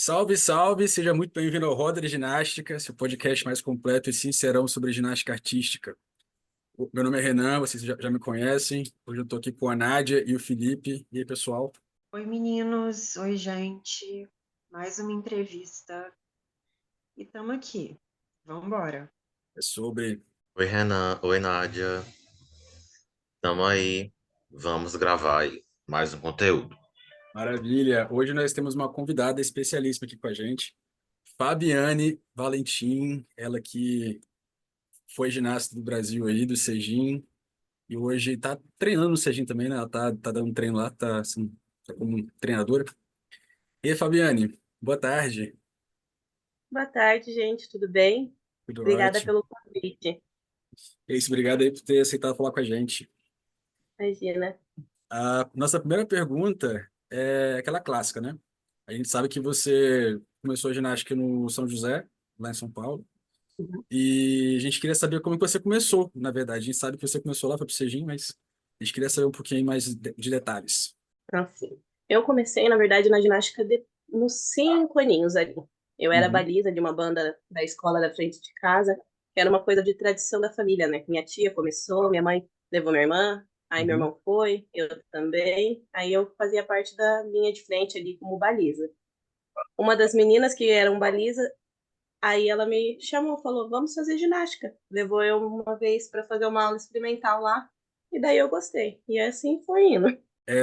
Salve, salve! Seja muito bem-vindo ao Roda de Ginástica, seu podcast mais completo e sincerão sobre ginástica artística. Meu nome é Renan, vocês já me conhecem. Hoje eu estou aqui com a Nádia e o Felipe. E aí, pessoal? Oi, meninos. Oi, gente. Mais uma entrevista. E estamos aqui. Vamos embora. É sobre. Oi, Renan. Oi, Nádia. Tamo aí. Vamos gravar aí mais um conteúdo. Maravilha! Hoje nós temos uma convidada especialíssima aqui com a gente, Fabiane Valentim, ela que foi ginasta do Brasil aí, do Sejin, e hoje está treinando no Sejin também, né? Ela tá dando um treino lá, tá, assim, tá como treinadora. E aí, Fabiane, boa tarde. Boa tarde, gente, tudo bem? Tudo Obrigada ótimo. pelo convite. É isso, obrigado aí por ter aceitado falar com a gente. Imagina. A nossa primeira pergunta é aquela clássica, né? A gente sabe que você começou a ginástica no São José, lá em São Paulo, e a gente queria saber como que você começou, na verdade. A gente sabe que você começou lá, foi pro Sejin, mas a gente queria saber um pouquinho mais de detalhes. Assim, eu comecei, na verdade, na ginástica nos 5 aninhos ali. Eu era Uhum, baliza de uma banda da escola da frente de casa, que era uma coisa de tradição da família, né? Minha tia começou, minha mãe levou minha irmã, aí meu uhum. irmão foi, eu também. Aí eu fazia parte da linha de frente ali como baliza. Uma das meninas que eram baliza, aí ela me chamou, falou, vamos fazer ginástica. Levou eu uma vez para fazer uma aula experimental lá, e daí eu gostei. E assim foi indo.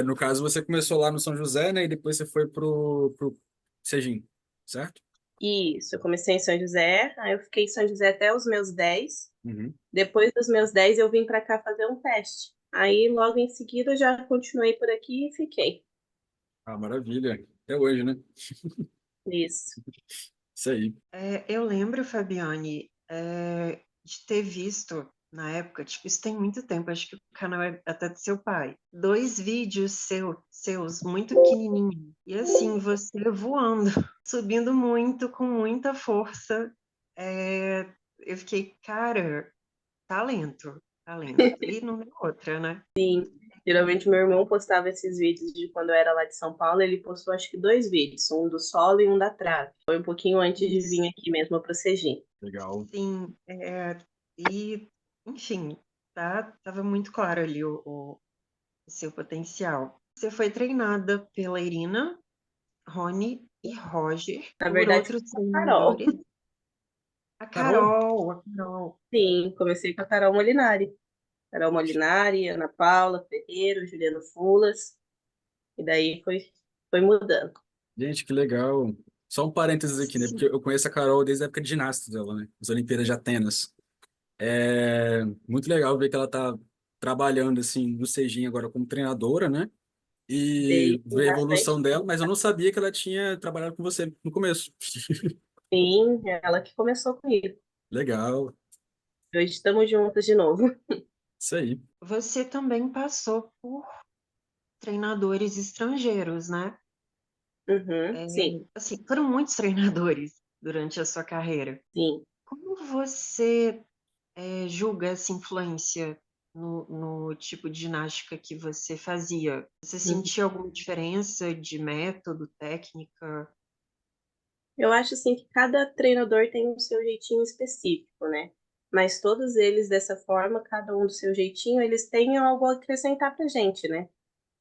No caso, você começou lá no São José, né? E depois você foi pro Sejin, certo? Isso, eu comecei em São José, aí eu fiquei em São José até os meus 10. Uhum. Depois dos meus 10, eu vim para cá fazer um teste. Aí, logo em seguida, eu já continuei por aqui e fiquei. Ah, maravilha. Até hoje, né? Isso. Isso aí. Eu lembro, Fabiane, de ter visto na época, tipo, isso tem muito tempo, acho que o canal é até do seu pai, dois vídeos seus muito pequenininhos. E assim, você voando, subindo muito, com muita força. É, eu fiquei, cara, talento, talento. E não deu outra, né? Sim. Geralmente, meu irmão postava esses vídeos de quando eu era lá de São Paulo. Ele postou, acho que 2 vídeos, um do solo e um da trave. Foi um pouquinho antes de Isso. vir aqui mesmo para Segim. Legal. Sim, e, enfim, tava muito claro ali o seu potencial. Você foi treinada pela Irina, Rony e Roger, Na por verdade, outros foi a Carol. treinadores. Carol, A Carol. Sim, comecei com a Carol Molinari. Carol Molinari, Ana Paula Ferreira, Juliano Fulas. E daí foi mudando. gente, que legal. Só um parênteses aqui, né? Porque Sim, eu conheço a Carol desde a época de ginástica dela, né? As Olimpíadas de Atenas. É muito legal ver que ela tá trabalhando, assim, no Sejin agora como treinadora, né? E Sei, tem ver a bastante evolução dela, tempo. mas eu não sabia que ela tinha trabalhado com você no começo. Sim, ela que começou comigo. Legal. Hoje estamos juntas de novo. Isso aí. você também passou por treinadores estrangeiros, né? Uhum, É, sim, assim, foram muitos treinadores durante a sua carreira. sim. Como você julga essa influência no tipo de ginástica que você fazia? Você Uhum. sentia alguma diferença de método, técnica? Eu acho assim que cada treinador tem o seu jeitinho específico, né? Mas todos eles dessa forma, cada um do seu jeitinho, eles têm algo a acrescentar pra gente, né?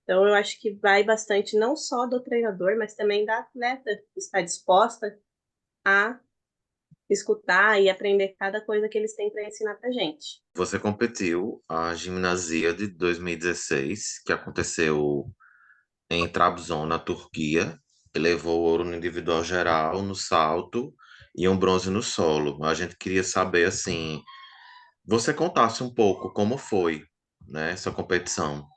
Então eu acho que vai bastante não só do treinador, mas também da atleta que está disposta a escutar e aprender cada coisa que eles têm para ensinar pra gente. Você competiu a Gimnasia de 2016, que aconteceu em Trabzon, na Turquia, e levou ouro no individual geral, no salto e um bronze no solo. A gente queria saber, assim, você contasse um pouco como foi, né, essa competição.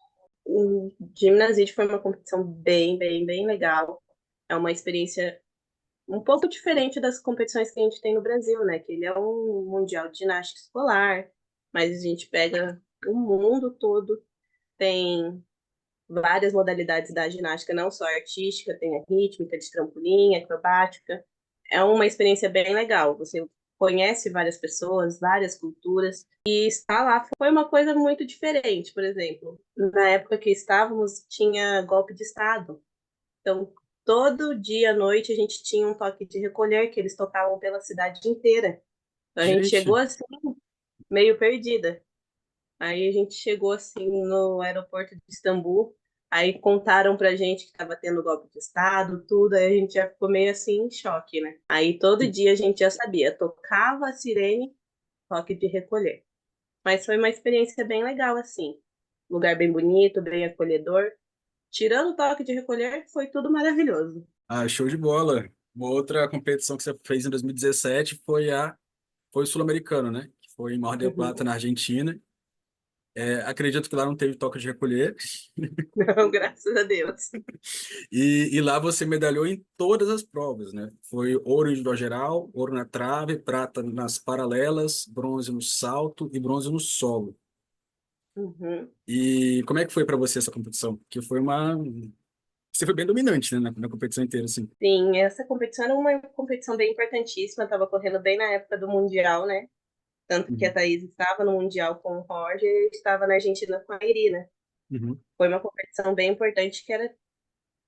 O Gymnasium foi uma competição bem legal. É uma experiência um pouco diferente das competições que a gente tem no Brasil, né? Que ele é um mundial de ginástica escolar, mas a gente pega o mundo todo, tem várias modalidades da ginástica, não só artística, tem a rítmica, de trampolim, acrobática. É uma experiência bem legal. Você conhece várias pessoas, várias culturas, e estar lá foi uma coisa muito diferente. Por exemplo, na época que estávamos, tinha golpe de Estado. Então, todo dia à noite a gente tinha um toque de recolher que eles tocavam pela cidade inteira. Então a gente chegou Gente, assim, meio perdida. Aí a gente chegou assim no aeroporto de Istambul, aí contaram pra gente que estava tendo golpe de Estado, tudo, aí a gente já ficou meio assim em choque, né? Aí todo dia a gente já sabia, tocava a sirene, toque de recolher. Mas foi uma experiência bem legal, assim. Lugar bem bonito, bem acolhedor. Tirando o toque de recolher, foi tudo maravilhoso. show de bola. Uma outra competição que você fez em 2017 foi o Sul-Americano, né? Que foi em Mar del Plata, Uhum. na Argentina. Acredito que lá não teve toque de recolher. Não, graças a Deus. E lá você medalhou em todas as provas, né? Foi ouro individual geral, ouro na trave, prata nas paralelas, bronze no salto e bronze no solo. Uhum. E como é que foi para você essa competição? Que foi uma... Você foi bem dominante, né, na competição inteira, assim. Sim, essa competição era uma competição bem importantíssima, estava correndo bem na época do Mundial, né? Tanto que a Uhum. Thaís estava no Mundial com o Roger e estava na Argentina com a Irina. Uhum. Foi uma competição bem importante, que era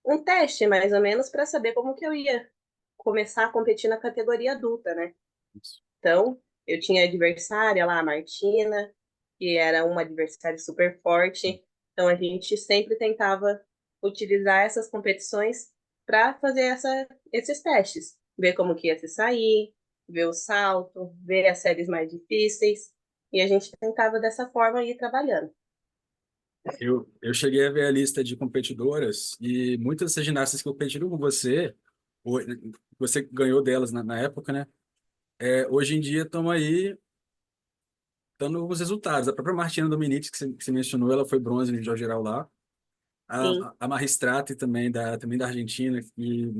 um teste, mais ou menos, para saber como que eu ia começar a competir na categoria adulta, né? Isso. Então, eu tinha adversária lá, a Martina, que era uma adversária super forte. Então, a gente sempre tentava utilizar essas competições para fazer esses testes. Ver como que ia se sair, ver o salto, ver as séries mais difíceis. E a gente tentava dessa forma ir trabalhando. Eu cheguei a ver a lista de competidoras e muitas dessas ginastas que competiram com você, o- você ganhou delas na época, né? Hoje em dia estão aí dando os resultados. A própria Martina Dominici, que você mencionou, ela foi bronze no geral lá. Sim, A Maristrati também da Argentina, que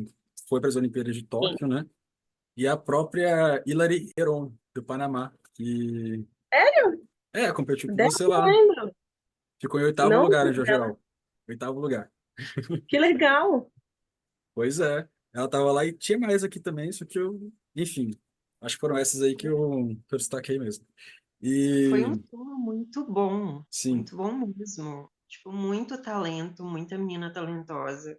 foi para as Olimpíadas de sim. Tóquio, né? E a própria Hilary Heron, do Panamá, que Sério? competiu com Dela você eu não lá. lembro. Ficou em oitavo Não lugar lembro no dela. geral. Oitavo lugar. Que legal. Pois é. Ela tava lá e tinha mais aqui também, só que eu, enfim, acho que foram essas aí que eu destaquei mesmo. Foi um E, tour sim, muito bom mesmo. Tipo, muito talento, muita menina talentosa.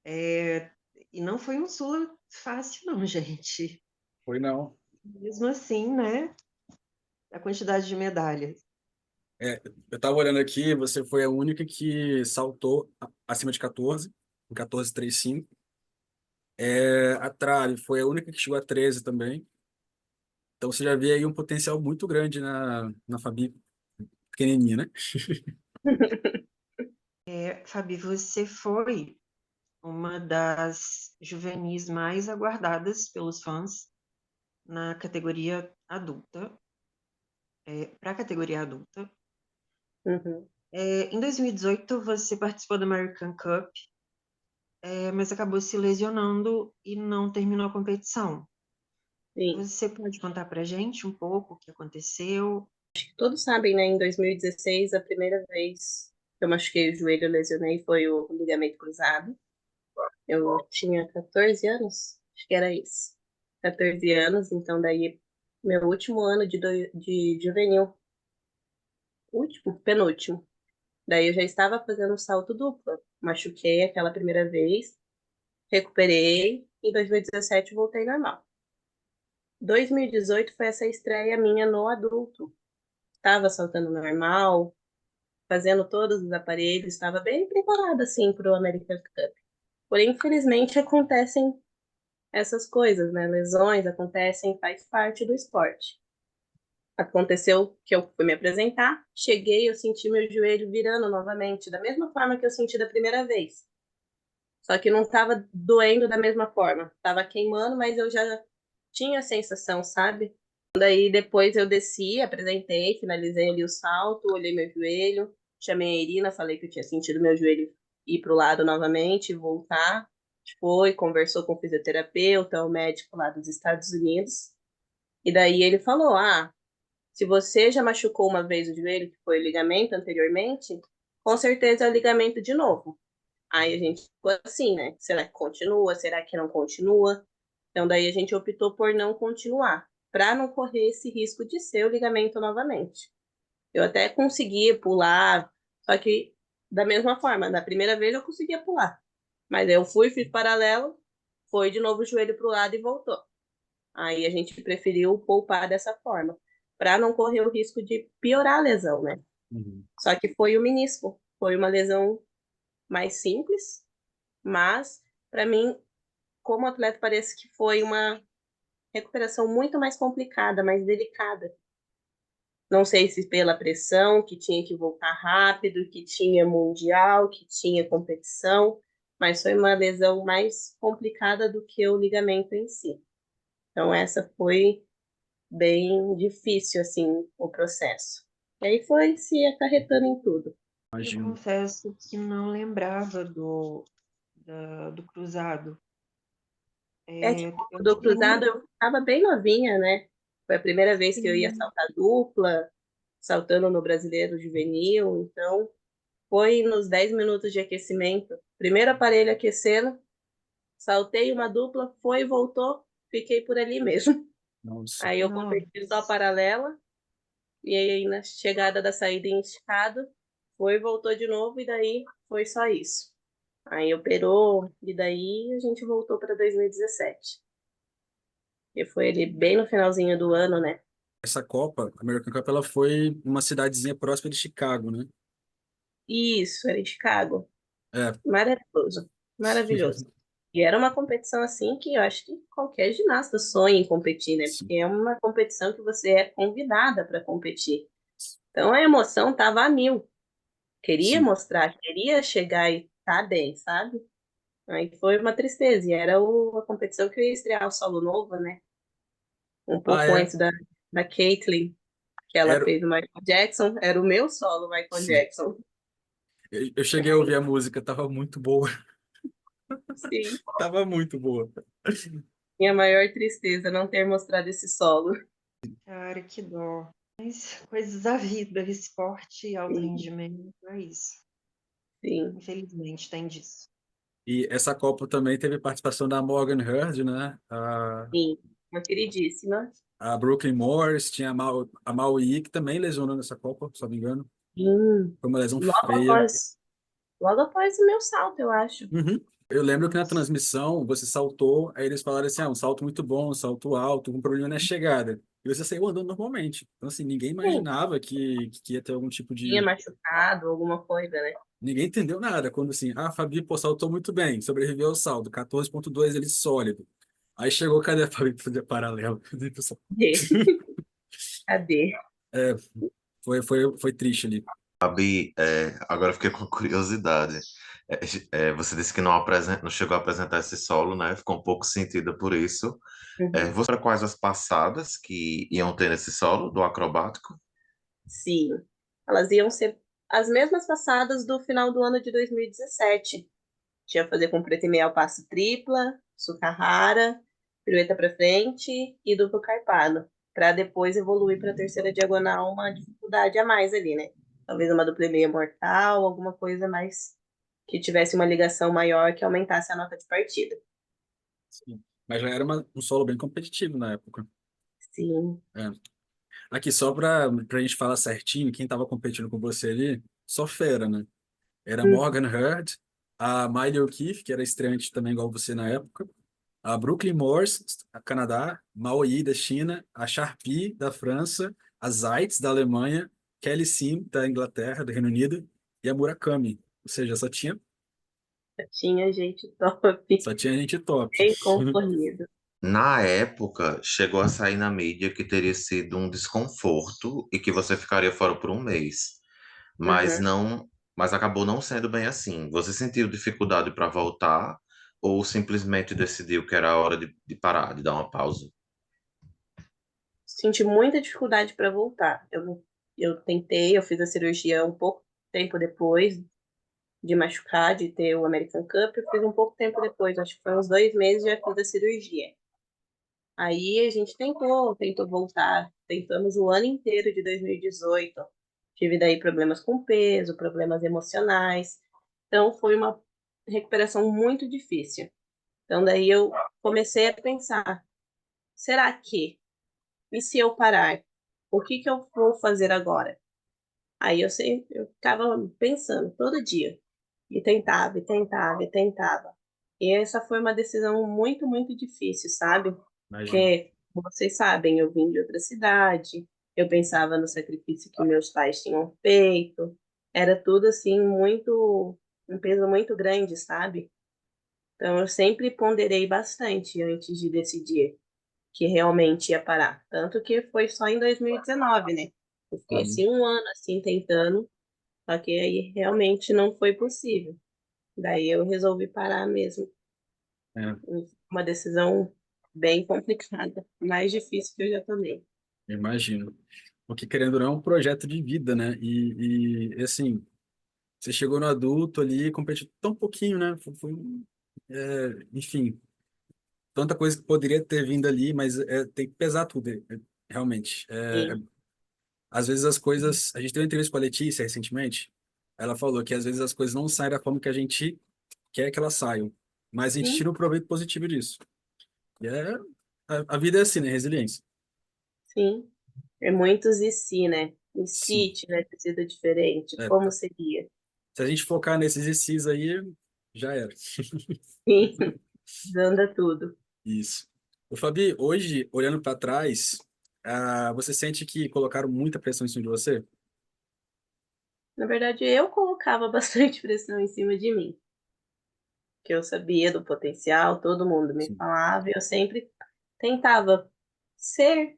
É, e não foi um sul fácil, não, gente. foi não. Mesmo assim, né? A quantidade de medalhas. Eu tava olhando aqui, você foi a única que saltou acima de 14, em 14,35. A trave foi a única que chegou a 13 também. Então você já vê aí um potencial muito grande na Fabi pequenininha, né? Fabi, você foi uma das juvenis mais aguardadas pelos fãs na categoria adulta, para a categoria adulta. Uhum. Em 2018, você participou do American Cup, mas acabou se lesionando e não terminou a competição. Sim. Você pode contar para gente um pouco o que aconteceu? Todos sabem, né? Em 2016, a primeira vez que eu machuquei o joelho, eu lesionei, foi o ligamento cruzado. Eu tinha 14 anos, acho que era isso. 14 anos, então daí meu último ano de juvenil, último, penúltimo. Daí eu já estava fazendo um salto duplo. Machuquei aquela primeira vez, recuperei, em 2017 voltei normal. 2018 foi essa estreia minha no adulto. Estava saltando normal, fazendo todos os aparelhos, estava bem preparada assim para o American Cup. Porém, infelizmente, acontecem essas coisas, né? Lesões acontecem, faz parte do esporte. Aconteceu que eu fui me apresentar, cheguei, eu senti meu joelho virando novamente, da mesma forma que eu senti da primeira vez. Só que não estava doendo da mesma forma. Estava queimando, mas eu já tinha a sensação, sabe? Daí depois eu desci, apresentei, finalizei ali o salto, olhei meu joelho, chamei a Irina, falei que eu tinha sentido meu joelho ir para o lado novamente, voltar. Foi, conversou com o fisioterapeuta, o médico lá dos Estados Unidos. E daí ele falou: Ah, se você já machucou uma vez o joelho, que foi o ligamento anteriormente, com certeza é o ligamento de novo. Aí a gente ficou assim, né? Será que continua? Será que não continua? Então daí a gente optou por não continuar, para não correr esse risco de ser o ligamento novamente. Eu até conseguia pular, só que da mesma forma, na primeira vez eu conseguia pular. Mas eu fiz paralelo, foi de novo o joelho pro lado e voltou. Aí a gente preferiu poupar dessa forma, para não correr o risco de piorar a lesão, né? Uhum. Só que foi o menisco, foi uma lesão mais simples, mas para mim, como atleta, parece que foi uma recuperação muito mais complicada, mais delicada. Não sei se pela pressão, que tinha que voltar rápido, que tinha mundial, que tinha competição, mas foi uma lesão mais complicada do que o ligamento em si. Então essa foi bem difícil, assim, o processo. E aí foi se acarretando em tudo. Eu Imagino. confesso que não lembrava do cruzado. Tipo, Eu do tenho. cruzado eu estava bem novinha, né? Foi a primeira vez que eu ia saltar dupla, saltando no Brasileiro Juvenil, então foi nos 10 minutos de aquecimento. Primeiro aparelho aquecendo, saltei uma dupla, foi e voltou, fiquei por ali mesmo. Nossa. Aí eu Não, competi só paralela, e aí na chegada da saída em esticado, foi e voltou de novo, e daí foi só isso. Aí operou, e daí a gente voltou para 2017. Que foi ali bem no finalzinho do ano, né? Essa Copa, a American Cup, ela foi uma cidadezinha próxima de Chicago, né? Isso, era em Chicago. É. Maravilhoso, maravilhoso. E era uma competição assim que eu acho que qualquer ginasta sonha em competir, né? Sim. Porque é uma competição que você é convidada para competir. Então a emoção tava a mil. Queria Sim. mostrar, queria chegar e estar bem, sabe? Aí foi uma tristeza. E era a competição que eu ia estrear o solo novo, né? Um Ah, pouco é. antes da Caitlyn, que ela Era. fez o Michael Jackson. Era o meu solo, Michael Sim. Jackson. Eu cheguei a ouvir a música, tava muito boa. Sim. Tava muito boa. Minha maior tristeza não ter mostrado esse solo. cara, que dó. Mas coisas da vida, esporte e alto Sim, rendimento, é isso. sim, Infelizmente, tem disso. E essa Copa também teve participação da Morgan Hurd, né? sim. Uma queridíssima. A Brooklyn Morris, tinha a Maui, que também lesionou nessa Copa, se não me engano. Sim. Foi uma lesão Logo feia. após, logo após o meu salto, eu acho. Uhum. Eu lembro que na transmissão você saltou, aí eles falaram assim: ah, um salto muito bom, um salto alto, um problema na chegada. E você saiu andando normalmente. Então, assim, ninguém Sim. imaginava que ia ter algum tipo Tinha de. machucado, alguma coisa, né? Ninguém entendeu nada. Quando assim, ah, a Fabi, pô, saltou muito bem, sobreviveu ao salto, 14,2 ele sólido. Aí chegou, cadê a Fabi pra fazer paralelo? Cadê? Cadê? É, foi triste ali. Fabi, agora eu fiquei com curiosidade. Você disse que não chegou a apresentar esse solo, né? Ficou um pouco sentida por isso. Uhum. Você lembra quais as passadas que iam ter nesse solo do acrobático? Sim. Elas iam ser as mesmas passadas do final do ano de 2017. Tinha que fazer com preto e meio ao passo tripla, Sukahara, pirueta para frente e duplo carpado, para depois evoluir para a terceira diagonal, uma dificuldade a mais ali, né? Talvez uma dupla e meia mortal, alguma coisa mais que tivesse uma ligação maior que aumentasse a nota de partida. Sim. Mas já era um solo bem competitivo na época. Sim. É. Aqui, só pra gente falar certinho, quem tava competindo com você ali, só fera, né? Era Hum. Morgan Hurd, a Miley O'Keefe, que era estreante também igual você na época, a Brooklyn Morse, a Canadá, Mao Yi, da China, a Sharpie, da França, a Zeitz, da Alemanha, Kelly Sim, da Inglaterra, do Reino Unido, e a Murakami. Ou seja, Tinha gente top, só tinha gente top. bem concorrido. Na época, chegou a sair na mídia que teria sido um desconforto e que você ficaria fora por um mês. Mas Uhum. não, mas acabou não sendo bem assim. Você sentiu dificuldade para voltar ou simplesmente decidiu que era a hora de parar, de dar uma pausa? Senti muita dificuldade para voltar. Eu tentei, eu fiz a cirurgia um pouco tempo depois de machucar, de ter o American Cup, eu fiz um pouco tempo depois, acho que foi uns 2 meses já fiz a cirurgia. Aí a gente tentou voltar, tentamos o ano inteiro de 2018. Tive daí problemas com peso, problemas emocionais. Então foi uma recuperação muito difícil. Então daí eu comecei a pensar, será que? E se eu parar? O que eu vou fazer agora? Aí eu ficava pensando todo dia. E tentava, e tentava, e tentava. E essa foi uma decisão muito, muito difícil, sabe? Imagino. Porque, como vocês sabem, eu vim de outra cidade, eu pensava no sacrifício que meus pais tinham feito, era tudo assim muito, um peso muito grande, sabe? Então eu sempre ponderei bastante antes de decidir que realmente ia parar. Tanto que foi só em 2019, né? Eu fiquei Uhum. assim um ano assim tentando, só que aí realmente não foi possível. Daí eu resolvi parar mesmo. É, Uma decisão bem complicada, mais difícil que eu já tomei. imagino. Porque, querendo ou não, é um projeto de vida, né? Assim, você chegou no adulto ali, competiu tão pouquinho, né? Enfim, tanta coisa que poderia ter vindo ali, mas tem que pesar tudo, realmente. Sim. Às vezes as coisas. A gente teve uma entrevista com a Letícia recentemente. Ela falou que às vezes as coisas não saem da forma que a gente quer que elas saiam, mas a gente Sim, tira o proveito positivo disso. E a vida é assim, né? Resiliência. sim. É muitos e se, né? E Sim. se tivesse sido diferente, É, como seria? se a gente focar nesses exercícios aí, já era. Sim, anda tudo. Isso. O Fabi, hoje, olhando para trás, você sente que colocaram muita pressão em cima de você? Na verdade, eu colocava bastante pressão em cima de mim, que eu sabia do potencial, todo mundo me Sim, falava, e eu sempre tentava ser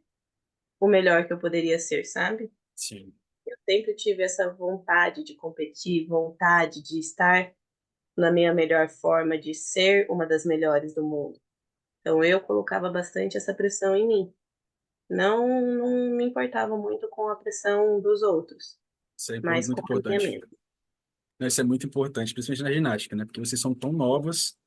o melhor que eu poderia ser, sabe? sim, Eu sempre tive essa vontade de competir, vontade de estar na minha melhor forma, de ser uma das melhores do mundo. Então eu colocava bastante essa pressão em mim. Não me importava muito com a pressão dos outros, isso é mas muito com a minha importante. mesmo. Não, isso é muito importante, principalmente na ginástica, né? Porque vocês são tão novas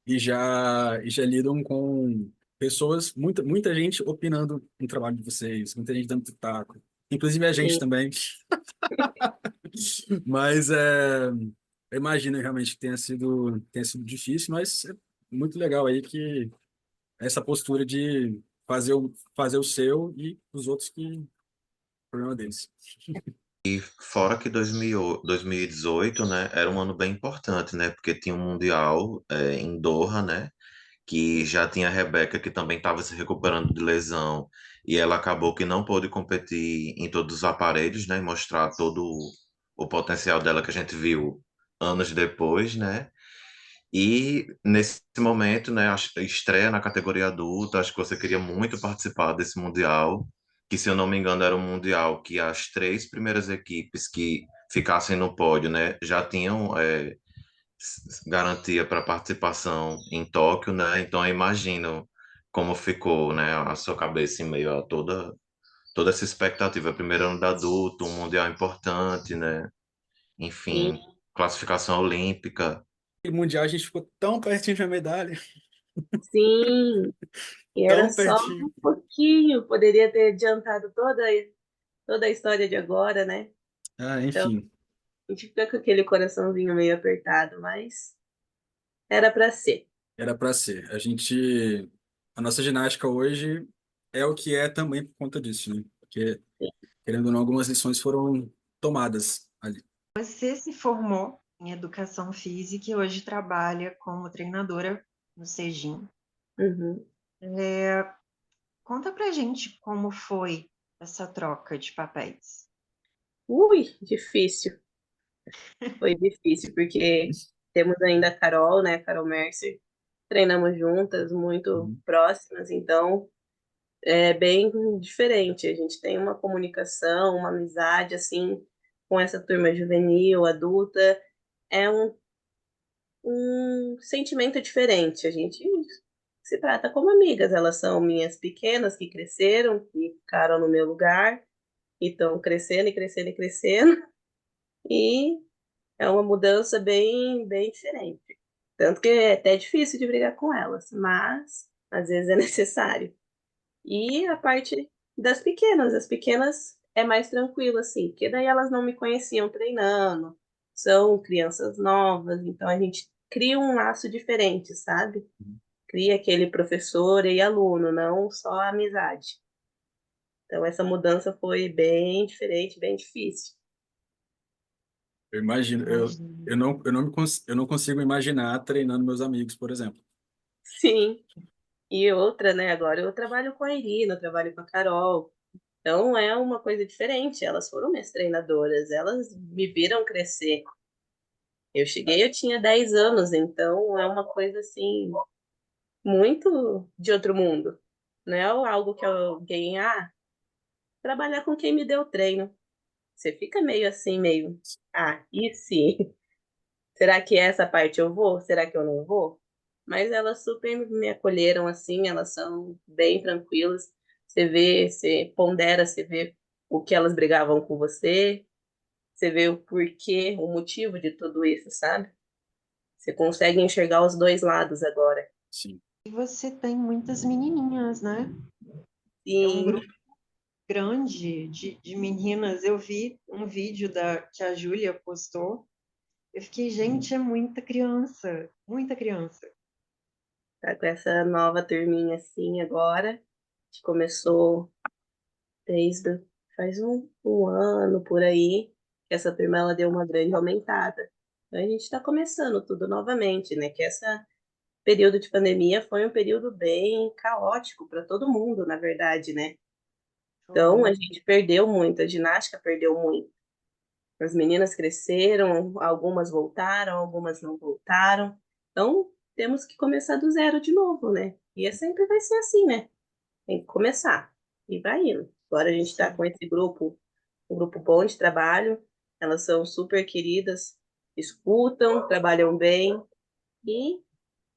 e já lidam com pessoas, muita gente opinando no trabalho de vocês, muita gente dando pitaco, inclusive a gente Sim, também. Mas eu imagino realmente que tenha sido difícil, mas é muito legal aí que essa postura de fazer o seu e os outros que problema deles. Fora que 2018, né, era um ano bem importante, né, porque tinha um Mundial em Doha, né, que já tinha a Rebeca, que também estava se recuperando de lesão, e ela acabou que não pôde competir em todos os aparelhos, né, e mostrar todo o potencial dela que a gente viu anos depois, né, e nesse momento, né, a estreia na categoria adulta, acho que você queria muito participar desse Mundial, que se eu não me engano era um Mundial que as três primeiras equipes que ficassem no pódio, né, já tinham garantia para participação em Tóquio, né, então eu imagino como ficou, né, a sua cabeça em meio a toda essa expectativa. Primeiro ano da adulto, um Mundial importante, né, sim, enfim, classificação olímpica. E mundial a gente ficou tão pertinho de uma medalha, sim. E era tão só pertinho. um pouquinho, poderia ter adiantado toda a história de agora, né? Então, Enfim, a gente fica com aquele coraçãozinho meio apertado, mas era para ser. era para ser. A nossa ginástica hoje é o que é também por conta disso, né? Porque, querendo ou não, algumas lições foram tomadas ali. Você se formou em educação física e hoje trabalha como treinadora no Sejim. Uhum. Conta pra gente como foi essa troca de papéis. Ui, difícil. Foi difícil, porque temos ainda a Carol, né? A Carol Mercer. Treinamos juntas, muito Uhum. próximas, então é bem diferente. A gente tem uma comunicação, uma amizade, assim, com essa turma juvenil, adulta. É um sentimento diferente. A gente se trata como amigas. Elas são minhas pequenas que cresceram, que ficaram no meu lugar, e estão crescendo e crescendo e crescendo. E é uma mudança bem, bem diferente. Tanto que é até difícil de brigar com elas, mas às vezes é necessário. E a parte das pequenas, as pequenas é mais tranquilo, assim, porque daí elas não me conheciam treinando, são crianças novas, então a gente cria um laço diferente, sabe? Cria aquele professor e aluno, não só a amizade. Então essa mudança foi bem diferente, bem difícil. Eu imagino, Imagina. eu não consigo imaginar treinando meus amigos, por exemplo. Sim. E outra, né? Agora eu trabalho com a Irina, eu trabalho com a Carol. Então é uma coisa diferente. Elas foram minhas treinadoras, elas me viram crescer. Eu cheguei, eu tinha 10 anos, então é uma coisa assim, muito de outro mundo. Não é algo que alguém, trabalhar com quem me deu treino. Você fica meio assim, meio, e se? Será que essa parte eu vou? Será que eu não vou? Mas elas super me acolheram assim, elas são bem tranquilas. Você vê, você pondera, você vê o que elas brigavam com você, você vê o porquê, o motivo de tudo isso, sabe? Você consegue enxergar os dois lados agora. Sim. E você tem muitas menininhas, né? É um Sim, grupo grande de meninas. Eu vi um vídeo que a Júlia postou. Eu fiquei, gente, é muita criança, muita criança. tá com essa nova turminha assim agora, que começou desde faz um ano por aí, que essa turma ela deu uma grande aumentada. Então a gente está começando tudo novamente, né? Que esse período de pandemia foi um período bem caótico para todo mundo, na verdade, né? Então a Foi. gente perdeu muito, a ginástica perdeu muito. As meninas cresceram, algumas voltaram, algumas não voltaram. Então temos que começar do zero de novo, né? E sempre vai ser assim, né? Tem que começar e vai indo. Agora a gente está Sim. com esse grupo, um grupo bom de trabalho. Elas são super queridas, escutam, trabalham bem e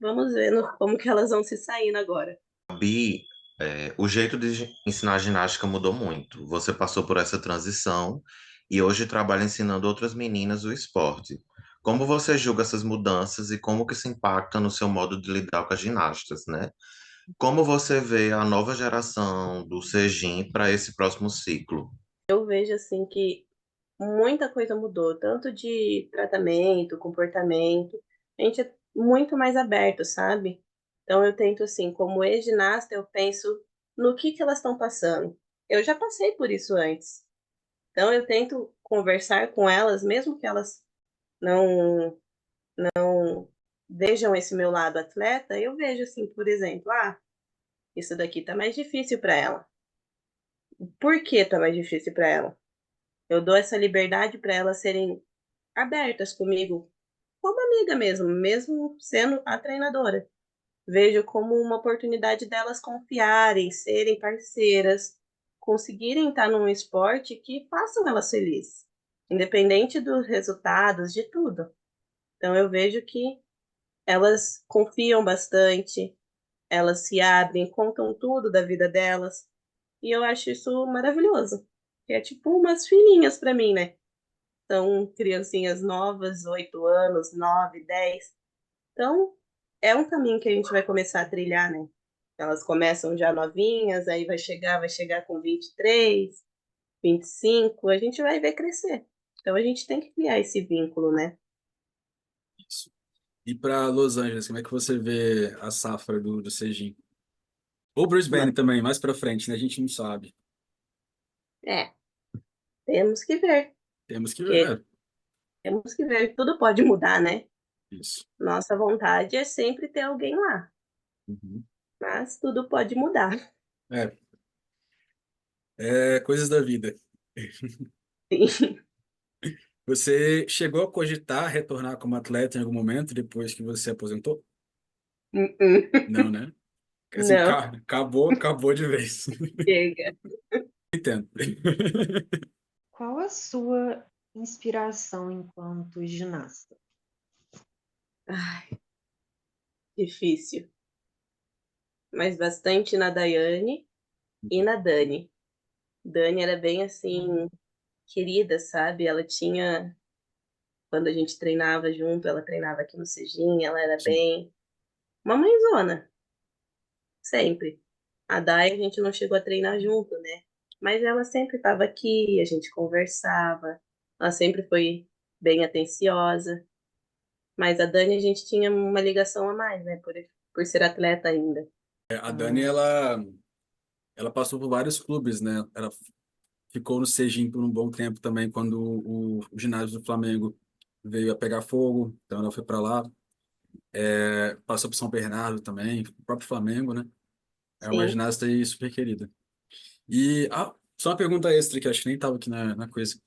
vamos vendo como que elas vão se saindo agora. Bi, o jeito de ensinar ginástica mudou muito. Você passou por essa transição e hoje trabalha ensinando outras meninas o esporte. Como você julga essas mudanças e como que isso impacta no seu modo de lidar com as ginastas, né? Como você vê a nova geração do Sejin para esse próximo ciclo? Eu vejo assim que muita coisa mudou, tanto de tratamento, comportamento. A gente é muito mais aberto, sabe? Então eu tento assim, como ex-ginasta, eu penso no que elas estão passando. Eu já passei por isso antes. Então eu tento conversar com elas, mesmo que elas não vejam esse meu lado atleta, eu vejo assim, por exemplo, isso daqui tá mais difícil para ela. Por que tá mais difícil para ela? Eu dou essa liberdade para elas serem abertas comigo, como amiga mesmo, mesmo sendo a treinadora. Vejo como uma oportunidade delas confiarem, serem parceiras, conseguirem estar num esporte que façam elas felizes, independente dos resultados, de tudo. Então eu vejo que elas confiam bastante, elas se abrem, contam tudo da vida delas, e eu acho isso maravilhoso. É tipo umas filhinhas para mim, né? São criancinhas novas, 8 anos, 9, 10. Então, é um caminho que a gente vai começar a trilhar, né? Elas começam já novinhas, aí vai chegar com 23, 25, a gente vai ver crescer. Então, a gente tem que criar esse vínculo, né? Isso. E para Los Angeles, como é que você vê a safra do Sejin? Ou Brisbane Mas, também, mais para frente, né? A gente não sabe. é, temos que ver, Temos que porque ver. temos que ver, tudo pode mudar, né? Isso. Nossa vontade é sempre ter alguém lá, Uhum. mas tudo pode mudar. É, é coisas da vida. Sim. Você chegou a cogitar retornar como atleta em algum momento depois que você se aposentou? Não, né? Assim, Não, acabou de vez. chega. Entendo. Qual a sua inspiração enquanto ginasta? Ai, difícil. Mas bastante na Daiane e na Dani. Dani era bem assim, querida, sabe? Ela tinha, quando a gente treinava junto, ela treinava aqui no Sejinho, ela era Sim. bem uma mãezona, sempre. A Dai a gente não chegou a treinar junto, né? Mas ela sempre estava aqui, a gente conversava. Ela sempre foi bem atenciosa. Mas a Dani a gente tinha uma ligação a mais, né? Por ser atleta ainda. A Dani, Ah, ela passou por vários clubes, né? Ela ficou no Sejin por um bom tempo também, quando o ginásio do Flamengo veio a pegar fogo, então ela foi para lá. Passou por São Bernardo também, o próprio Flamengo, né? É uma Sim. ginasta aí super querida. E só uma pergunta extra que acho que nem estava aqui na coisa.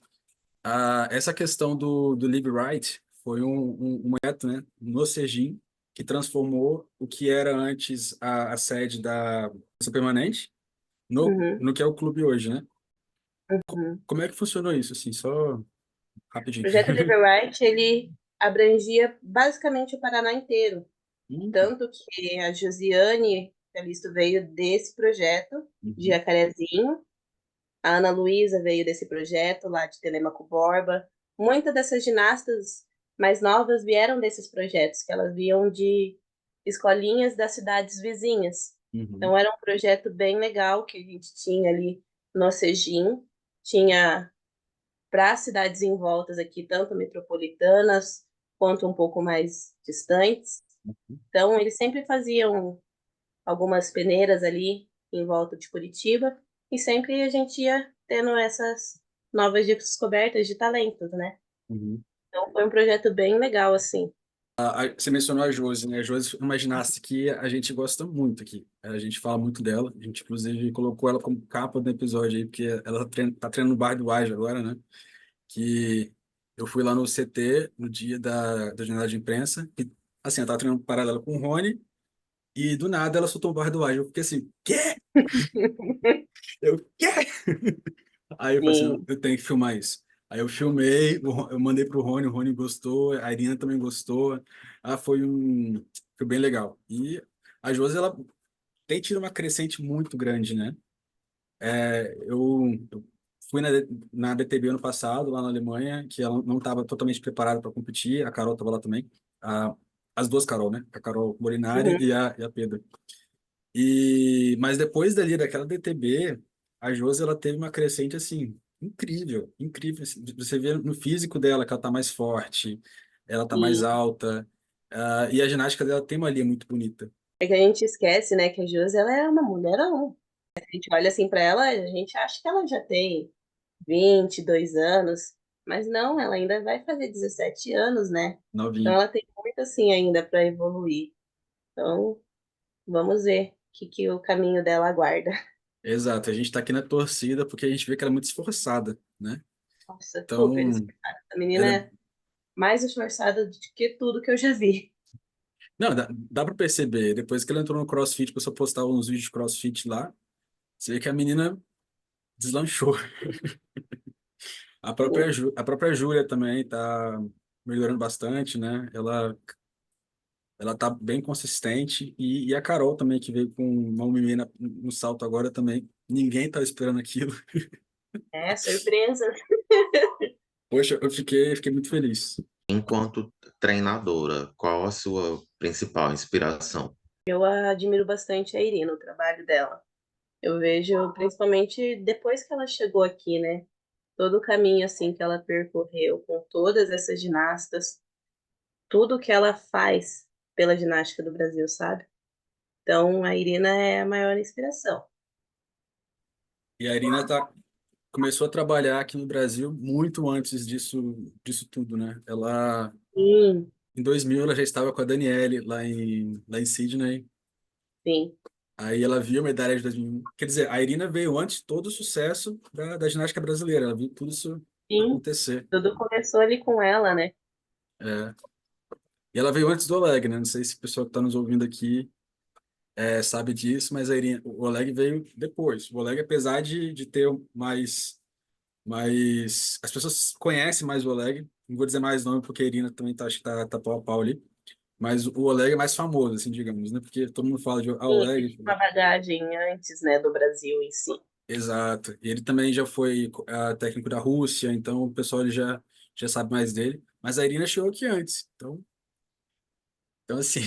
Essa questão do Live Right foi um projeto, né, no Sergipe, que transformou o que era antes a sede da Força Permanente Uhum, no que é o clube hoje, né? uhum. Como é que funcionou isso, assim, só O rapidinho? projeto Live Right, ele abrangia basicamente o Paraná inteiro. Hum, Tanto que a Josiane Calixto veio desse projeto de uhum, Jacarezinho, a Ana Luísa veio desse projeto lá de Telemaco Borba. Muitas dessas ginastas mais novas vieram desses projetos, que elas vinham de escolinhas das cidades vizinhas. uhum, Então era um projeto bem legal que a gente tinha ali no Cegim, tinha para as cidades em voltas aqui, tanto metropolitanas quanto um pouco mais distantes. Então eles sempre faziam algumas peneiras ali em volta de Curitiba, e sempre a gente ia tendo essas novas descobertas de talentos, né? uhum. Então foi um projeto bem legal, assim. Você mencionou a Josi, né? A Josi é uma ginasta que a gente gosta muito aqui. A gente fala muito dela. A gente, inclusive, colocou ela como capa do episódio aí, porque ela tá treinando no Bar do Age agora, né? Que eu fui lá no CT no dia da jornada de imprensa e, assim, ela tava treinando paralelo com o Rony e, do nada, ela soltou o Bar do Age. Eu fiquei assim, quê? Eu, quê? Aí eu falei assim, Sim, eu tenho que filmar isso. Aí eu filmei, eu mandei pro Rony, o Rony gostou, a Irina também gostou. Foi bem legal. E a Josi, ela tem tido uma crescente muito grande, né? Eu fui na DTB ano passado, lá na Alemanha, que ela não estava totalmente preparada para competir, a Carol estava lá também. As duas Carol, né? A Carol Molinari uhum, e a Pedro. Mas depois dali, daquela DTB, a Josi, ela teve uma crescente, assim, incrível, incrível. Assim, você vê no físico dela que ela tá mais forte, ela tá mais sim. alta, e a ginástica dela tem uma linha muito bonita. É que a gente esquece, né, que a Josi, ela é uma mulherão. A gente olha assim para ela, a gente acha que ela já tem 22 anos, mas não, ela ainda vai fazer 17 anos, né? Então Novinha. ela tem muito assim ainda para evoluir. Então, vamos ver que o caminho dela aguarda. Exato, a gente tá aqui na torcida porque a gente vê que ela é muito esforçada, né? Nossa, super Então, esforçada. A menina ela é... é mais esforçada do que tudo que eu já vi. Não, dá para perceber. Depois que ela entrou no CrossFit, começou a postar uns vídeos de CrossFit lá, você vê que a menina deslanchou. Sim. A própria Júlia também tá melhorando bastante, né? Ela tá bem consistente. E a Carol também, que veio com uma menina no salto agora também. Ninguém tá esperando aquilo. É, surpresa. Poxa, fiquei muito feliz. Enquanto treinadora, qual a sua principal inspiração? Eu admiro bastante a Irina, o trabalho dela. Eu vejo, principalmente depois que ela chegou aqui, né? Todo o caminho assim que ela percorreu com todas essas ginastas, tudo que ela faz pela ginástica do Brasil, sabe? Então, a Irina é a maior inspiração. E a Irina começou a trabalhar aqui no Brasil muito antes disso tudo, né? Sim, Em 2000, ela já estava com a Daniele lá em Sydney. sim, Aí ela viu a medalha de 2001. Quer dizer, a Irina veio antes de todo o sucesso da ginástica brasileira. Ela viu tudo isso sim. acontecer. Tudo começou ali com ela, né? É. E ela veio antes do Oleg, né? Não sei se o pessoal que está nos ouvindo aqui sabe disso, mas o Oleg veio depois. O Oleg, apesar de ter mais... As pessoas conhecem mais o Oleg. Não vou dizer mais nome, porque a Irina também acho que tá pau a pau ali. Mas o Oleg é mais famoso, assim, digamos, né? Porque todo mundo fala de Sim, ele Oleg. tinha uma bagagem antes, né, do Brasil em si. Exato. E ele também já foi técnico da Rússia, então o pessoal ele já sabe mais dele. Mas a Irina chegou aqui antes. Então assim,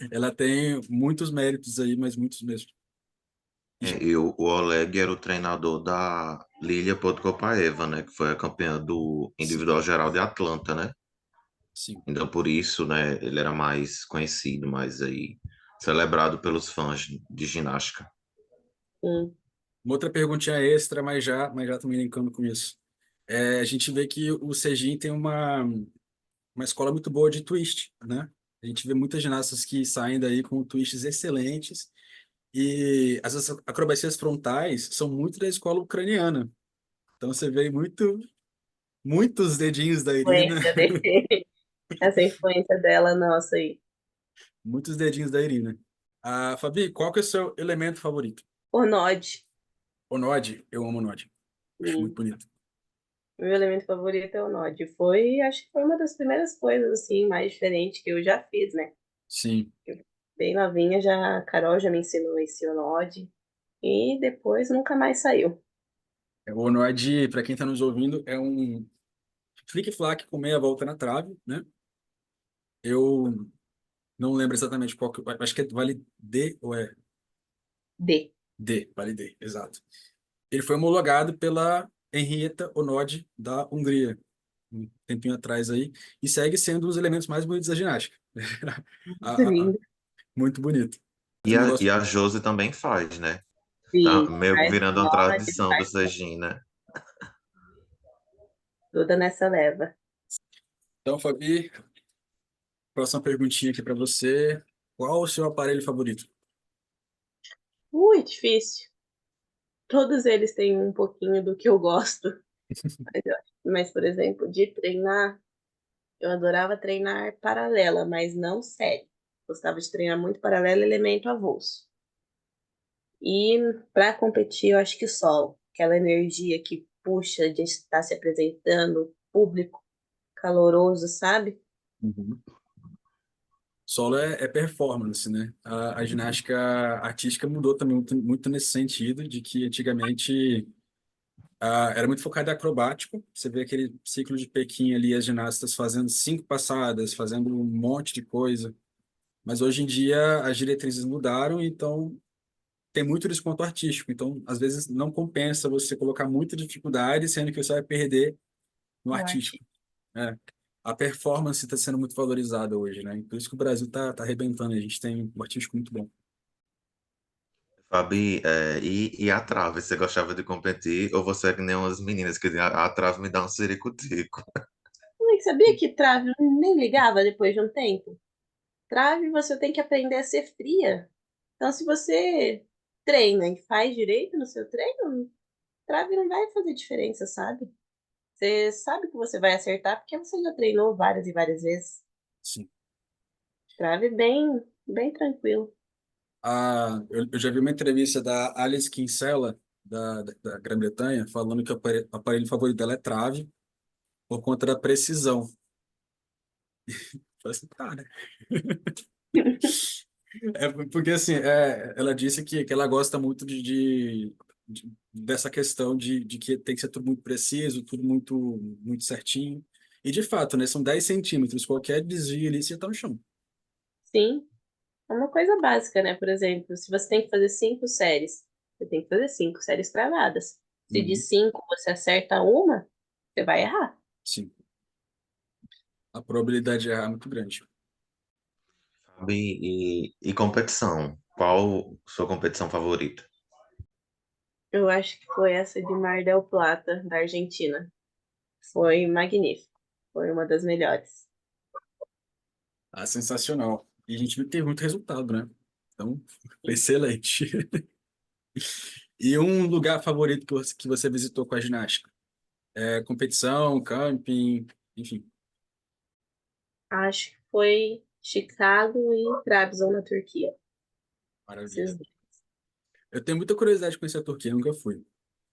ela tem muitos méritos aí, mas muitos mesmo. O Oleg era o treinador da Lilia Podkopaeva, né? Que foi a campeã do individual Sim, geral de Atlanta, né? sim. Então, por isso, né, ele era mais conhecido, mais aí celebrado pelos fãs de ginástica. Sim. Uma outra perguntinha extra, mas já também linkando com isso. A gente vê que o Serginho tem uma escola muito boa de twist, né? A gente vê muitas ginastas que saem daí com twists excelentes e as acrobacias frontais são muito da escola ucraniana. Então você vê muitos dedinhos da Irina, Influência dele. Essa influência dela, nossa, aí. muitos dedinhos da Irina. Ah, Fabi, qual que é o seu elemento favorito? O Nod. O Nod, eu amo o Nod. Acho muito Sim. bonito. Meu elemento favorito é o Nod. Acho que foi uma das primeiras coisas, assim, mais diferentes que eu já fiz, né? Sim. Bem novinha, a Carol já me ensinou esse Nod. E depois nunca mais saiu. O Nod, para quem está nos ouvindo, é um flick-flack com meia volta na trave, né? Eu não lembro exatamente qual que... Acho que vale D ou é D. D, vale D, exato. Ele foi homologado pela Henrietta Onod da Hungria, um tempinho atrás aí, e segue sendo um dos elementos mais bonitos da ginástica. Muito Ah, lindo. muito bonito. E Também a gosto. Josi também faz, né? Tá Sim, meio que faz virando uma Nod, tradição do faz Sejin, né? toda nessa leva. Então, Fabi, próxima perguntinha aqui para você. Qual o seu aparelho favorito? Difícil. Todos eles têm um pouquinho do que eu gosto. Mas, por exemplo, de treinar, eu adorava treinar paralela, mas não série. Gostava de treinar muito paralela, elemento avulso. E para competir, eu acho que o solo, aquela energia que puxa de estar se apresentando, público caloroso, sabe? Uhum. Solo é performance, né? A ginástica artística mudou também muito nesse sentido, de que antigamente era muito focado em acrobático. Você vê aquele ciclo de Pequim ali, as ginastas fazendo 5 passadas, fazendo um monte de coisa. Mas hoje em dia as diretrizes mudaram, então tem muito desconto artístico. Então, às vezes, não compensa você colocar muita dificuldade, sendo que você vai perder no Eu acho. artístico. É. A performance está sendo muito valorizada hoje, né? Por isso que o Brasil tá arrebentando. A gente tem um artístico muito bom. Fabi, e a trave? Você gostava de competir ou você é que nem umas meninas que dizem, a trave me dá um ciricutico? Mãe, sabia que trave eu nem ligava depois de um tempo? Trave você tem que aprender a ser fria. Então, se você treina e faz direito no seu treino, trave não vai fazer diferença, sabe? Você sabe que você vai acertar porque você já treinou várias e várias vezes. Sim. Trave bem, bem tranquilo. Eu já vi uma entrevista da Alice Kinsella, da Grã-Bretanha, falando que o aparelho favorito dela é trave, por conta da precisão. Falei assim, cara. É porque assim, ela disse que ela gosta muito dessa questão de que tem que ser tudo muito preciso, tudo muito certinho. E de fato, né? São 10 centímetros, qualquer desvio ali, você tá no chão. Sim, é uma coisa básica, né? Por exemplo, se você tem que fazer 5 séries, você tem que fazer 5 séries travadas. Se de Uhum. 5 você acerta uma, você vai errar. Sim, a probabilidade de errar é muito grande. Fabi, e competição? Qual sua competição favorita? Eu acho que foi essa de Mar del Plata, da Argentina. Foi magnífico. Foi uma das melhores. Ah, sensacional. E a gente teve muito resultado, né? Então, foi excelente. E um lugar favorito que você visitou com a ginástica? Competição, camping, enfim. Acho que foi Chicago e Trabzon, na Turquia. Maravilha. Esses dois. Eu tenho muita curiosidade de conhecer a Turquia, nunca fui.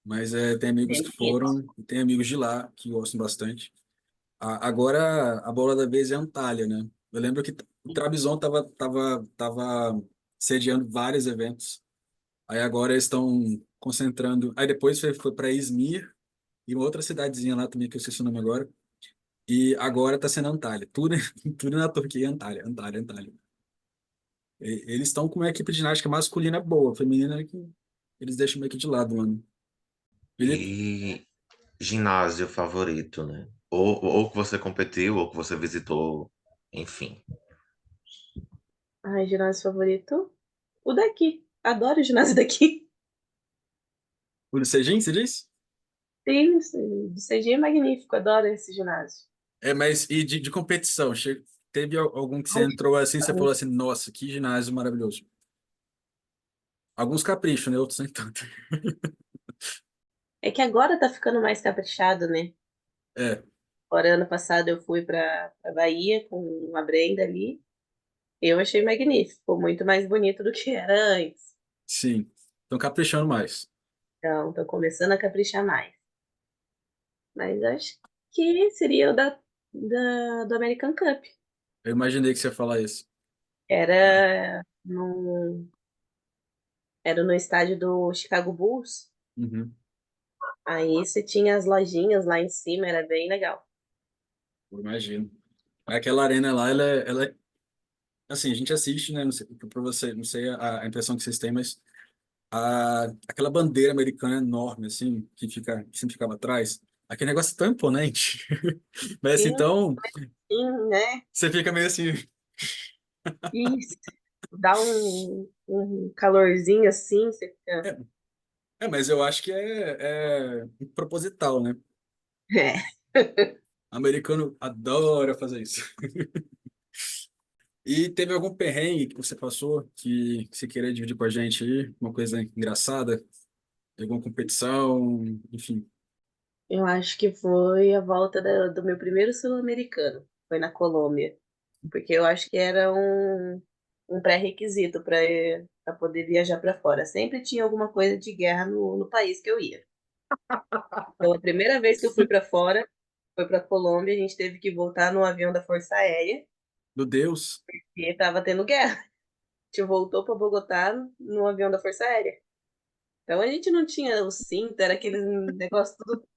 Mas tem amigos Bem que bonitos. foram, e tem amigos de lá que gostam bastante. Agora, a bola da vez é Antalya, né? Eu lembro que o Trabzon tava sediando vários eventos. Aí agora eles estão concentrando. Aí depois foi para Izmir e uma outra cidadezinha lá também, que eu esqueci o nome agora. E agora está sendo Antalya. Tudo, tudo na Turquia é Antalya, Antalya, Antalya. Eles estão com uma equipe de ginástica masculina boa, feminina que eles deixam meio que de lado, mano. Felipe, E ginásio favorito, né? Ou que você competiu, ou que você visitou, enfim. Ai, ginásio favorito? O daqui. Adoro o ginásio daqui. o Sejin, você diz? Sim, o CG é magnífico. Adoro esse ginásio. Mas e de competição? Teve algum que você entrou assim, você falou assim, nossa, que ginásio maravilhoso. Alguns caprichos, né? Outros nem tanto. É que agora tá ficando mais caprichado, né? É, Agora, ano passado eu fui pra Bahia com a Brenda ali. Eu achei magnífico, ficou muito mais bonito do que era antes. sim. Estão caprichando mais. Então, tô começando a caprichar mais. Mas acho que seria o do American Cup. Eu imaginei que você ia falar isso. Era era no estádio do Chicago Bulls. Uhum, Aí você tinha as lojinhas lá em cima, era bem legal. eu imagino. Aquela arena lá, assim, a gente assiste, né? Não sei, pra você, não sei a impressão que vocês têm, mas aquela bandeira americana enorme, assim, que sempre ficava atrás, aquele negócio é tão imponente. Mas assim, Sim, então, sim, né? você fica meio assim, Isso. Dá um calorzinho assim, você fica. é, mas eu acho que é proposital, né? É. Americano adora fazer isso. E teve algum perrengue que você passou que você queria dividir com a gente aí? Uma coisa engraçada? Alguma competição? Enfim. Eu acho que foi a volta do meu primeiro sul-americano. Foi na Colômbia. Porque eu acho que era um pré-requisito para poder viajar para fora. Sempre tinha alguma coisa de guerra no país que eu ia. Então, a primeira vez que eu fui para fora, foi para Colômbia, a gente teve que voltar no avião da Força Aérea, Meu Deus, e estava tendo guerra. A gente voltou para Bogotá no avião da Força Aérea. Então a gente não tinha o cinto, era aquele negócio tudo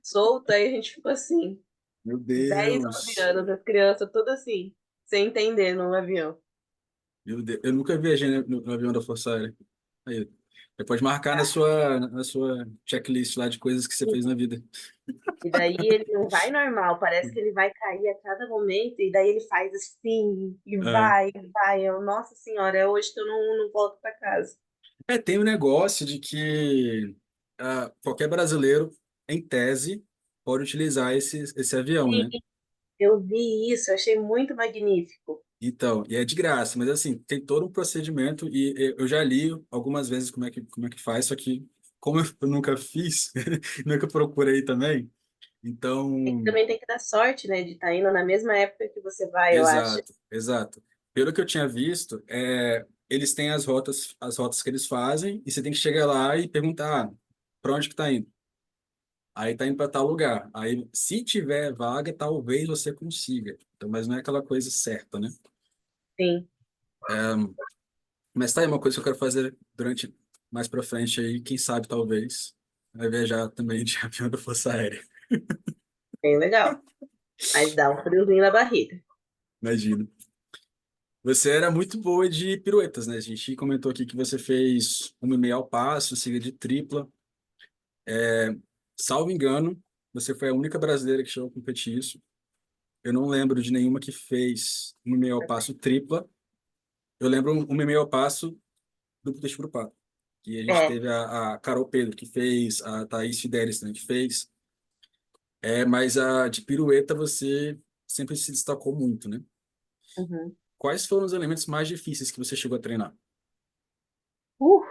solto, aí a gente ficou assim, meu 10, 11 Deus, anos, as crianças tudo assim, sem entender no avião. meu Deus. Eu nunca viajei no avião da Força Aérea. Aí, depois marcar na sua checklist lá de coisas que você fez na vida. E daí ele não vai normal, parece que ele vai cair a cada momento, e daí ele faz assim, e Ah, vai, e vai. Eu, nossa senhora, é hoje que eu não volto para casa. tem um negócio de que qualquer brasileiro, em tese, pode utilizar esse avião, Sim, né? eu vi isso, eu achei muito magnífico. Então, e é de graça, mas assim, tem todo um procedimento e eu já li algumas vezes como é que faz, só que como eu nunca fiz, nunca procurei também, É que então, também tem que dar sorte, né, de estar indo na mesma época que você vai, eu acho. exato, exato. Pelo que eu tinha visto, eles têm as rotas que eles fazem e você tem que chegar lá e perguntar para onde que tá indo. Aí tá indo para tal lugar. Aí, se tiver vaga, talvez você consiga. Então, mas não é aquela coisa certa, né? Sim, Mas tá aí uma coisa que eu quero fazer durante mais pra frente aí, quem sabe talvez, vai viajar também de avião da Força Aérea. bem legal. Mas dá um friozinho na barriga. Imagina. Você era muito boa de piruetas, né? A gente comentou aqui que você fez uma e meia ao passo, seguida de tripla. Salvo engano, você foi a única brasileira que chegou a competir isso. Eu não lembro de nenhuma que fez uma e meia ao passo tripla. Eu lembro uma e meia ao passo duplo deixo pro pato. Que a gente É, teve a Carol Pedro que fez, a Thaís Fidelis também que fez. Mas a de pirueta você sempre se destacou muito, né? uhum. Quais foram os elementos mais difíceis que você chegou a treinar? Uh,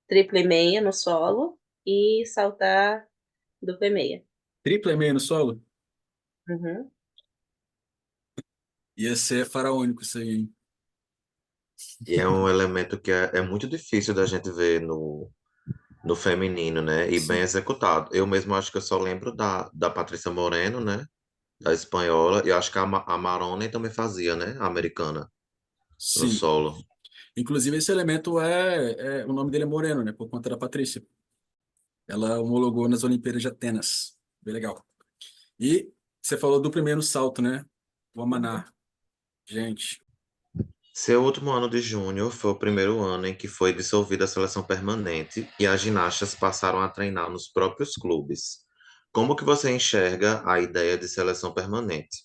triple meia no solo e saltar dupla meia. Triple e meia no solo? Uhum. Ia ser faraônico isso aí, hein? E é um elemento que é muito difícil da gente ver no feminino, né? E bem Sim. executado. Eu mesmo acho que eu só lembro da Patrícia Moreno, né? Da espanhola. E acho que a Maroney também fazia, né? A americana, no Sim. solo. Inclusive, esse elemento o nome dele é Moreno, né? Por conta da Patrícia. Ela homologou nas Olimpíadas de Atenas. Bem legal. E você falou do primeiro salto, né? O Amanar. Gente, Seu último ano de júnior foi o primeiro ano em que foi dissolvida a seleção permanente e as ginastas passaram a treinar nos próprios clubes. Como que você enxerga a ideia de seleção permanente?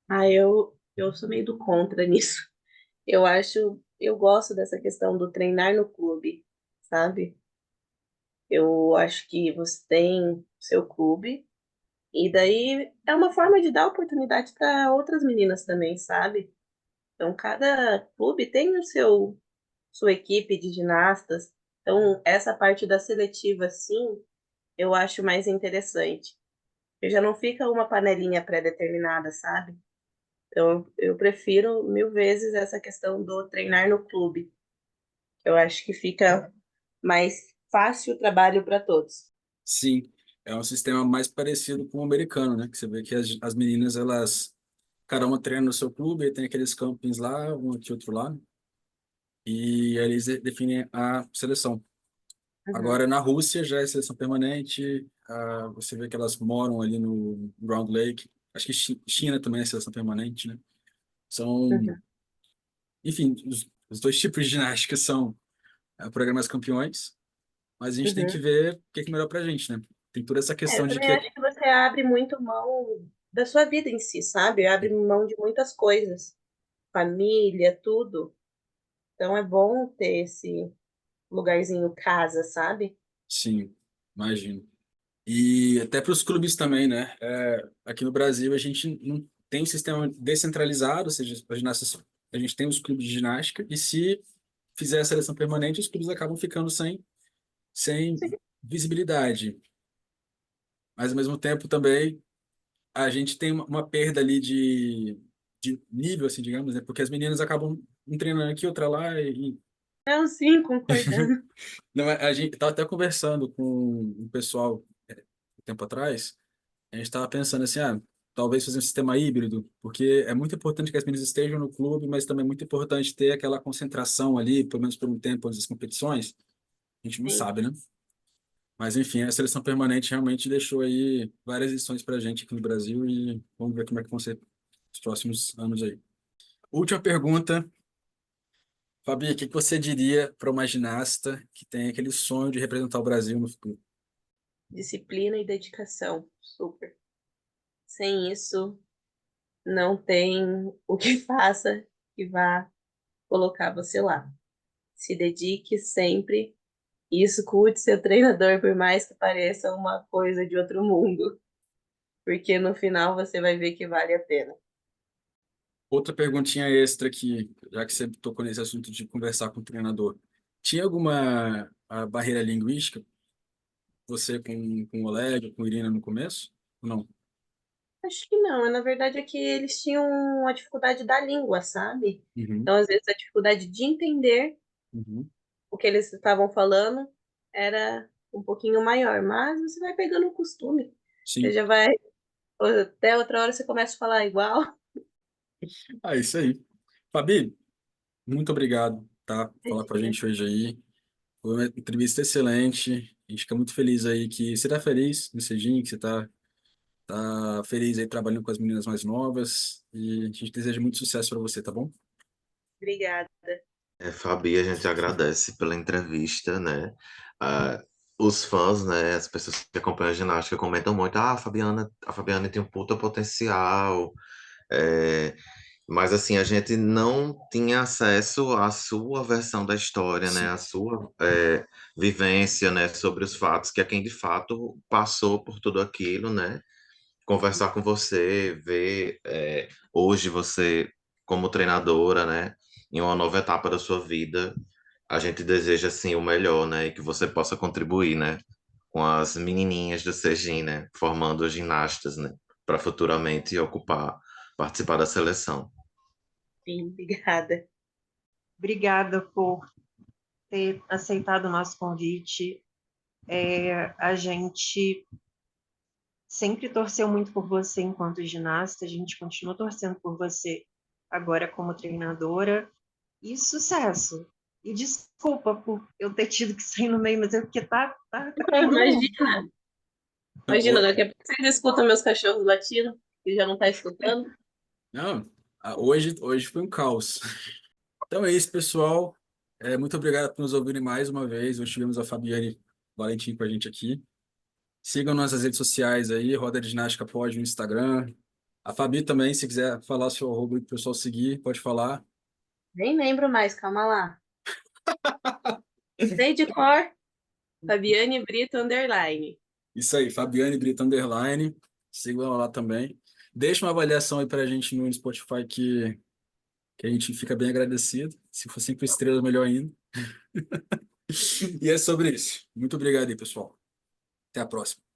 Ah, eu sou meio do contra nisso. Eu gosto dessa questão do treinar no clube, sabe? Eu acho que você tem seu clube E daí é uma forma de dar oportunidade para outras meninas também, sabe? Então, cada clube tem sua equipe de ginastas. Então, essa parte da seletiva, sim, eu acho mais interessante. Porque já não fica uma panelinha pré-determinada, sabe? Então, eu prefiro mil vezes essa questão do treinar no clube. Eu acho que fica mais fácil o trabalho para todos. Sim, é um sistema mais parecido com o americano, né? Que você vê que as meninas, elas, cada uma treina no seu clube, aí tem aqueles campings lá, um aqui, outro lá, e aí eles definem a seleção. Uhum, Agora, na Rússia já é seleção permanente, você vê que elas moram ali no Round Lake. Acho que China também é seleção permanente, né? São, uhum. enfim, os dois tipos de ginástica são programas campeões, mas a gente tem que Uhum. ver o que é melhor pra gente, né? Tem toda essa É, eu questão de também que acho que você abre muito mão da sua vida em si, sabe? Abre mão de muitas coisas, família, tudo. Então é bom ter esse lugarzinho casa, sabe? sim, imagino. E até para os clubes também, né? Aqui no Brasil a gente não tem um sistema descentralizado, ou seja, a gente tem os clubes de ginástica, e se fizer a seleção permanente, os clubes acabam ficando sem Sim. visibilidade. Mas ao mesmo tempo também a gente tem uma perda ali de nível, assim, digamos, né? Porque as meninas acabam um treinando aqui, outra lá, Não, sim, concordando. não, a gente estava até conversando com um pessoal um tempo atrás. A gente estava pensando assim, talvez fazer um sistema híbrido, porque é muito importante que as meninas estejam no clube, mas também é muito importante ter aquela concentração ali, pelo menos por um tempo, antes das competições. A gente não Sim. sabe, né? Mas enfim, a seleção permanente realmente deixou aí várias lições para a gente aqui no Brasil e vamos ver como é que vão ser os próximos anos aí. Última pergunta, Fabi, o que que você diria para uma ginasta que tem aquele sonho de representar o Brasil no futuro? Disciplina e dedicação. Super. Sem isso, não tem o que faça que vá colocar você lá. Se dedique sempre. E escute seu treinador, por mais que pareça uma coisa de outro mundo, porque no final você vai ver que vale a pena. Outra perguntinha extra aqui, já que você tocou nesse assunto de conversar com o treinador. Tinha alguma barreira linguística, você com o Oleg, com a Irina no começo? Ou não? Acho que não, na verdade é que eles tinham a dificuldade da língua, sabe? Uhum, Então, às vezes, a dificuldade de entender uhum. o que eles estavam falando era um pouquinho maior, mas você vai pegando o costume. Você Sim. já vai, até outra hora você começa a falar igual. Isso aí. Fabi, muito obrigado, tá? Por falar com a gente hoje aí. Foi uma entrevista excelente. A gente fica muito feliz aí que você tá feliz no Cegim, que você tá feliz aí trabalhando com as meninas mais novas. E a gente deseja muito sucesso para você, tá bom? Obrigada. Fabi, a gente agradece pela entrevista, né? Ah, os fãs, né? As pessoas que acompanham a ginástica comentam muito: a Fabiana tem um puta potencial. é, Mas assim, a gente não tinha acesso à sua versão da história, né? Sim. À sua vivência, né? Sobre os fatos, que é quem de fato passou por tudo aquilo, né? Conversar com você, ver hoje você como treinadora, né? Em uma nova etapa da sua vida, a gente deseja assim o melhor, né? E que você possa contribuir, né? Com as menininhas do Cegim, né? Formando ginastas, né? Para futuramente participar da seleção. Sim, obrigada. Obrigada por ter aceitado o nosso convite. A gente sempre torceu muito por você enquanto ginasta, a gente continua torcendo por você agora como treinadora. E sucesso! E desculpa por eu ter tido que sair no meio, mas é porque tá pegando. Imagina, Não, imagina, daqui a pouco vocês escutam meus cachorros latindo, que já não tá escutando. não, hoje foi um caos. Então é isso, pessoal. Muito obrigado por nos ouvirem mais uma vez. Hoje tivemos a Fabiane Valentim com a gente aqui. Sigam nossas redes sociais aí, Roda de Ginástica Pod no Instagram. A Fabi também, se quiser falar seu arroba para o pessoal seguir, pode falar. Nem lembro mais, calma lá. Sei de cor, Fabiane Brito, underline. Isso aí, Fabiane Brito Underline. Sigam ela lá também. Deixa uma avaliação aí pra gente no Spotify que a gente fica bem agradecido. Se for 5 estrelas, melhor ainda. E é sobre isso. Muito obrigado aí, pessoal. Até a próxima.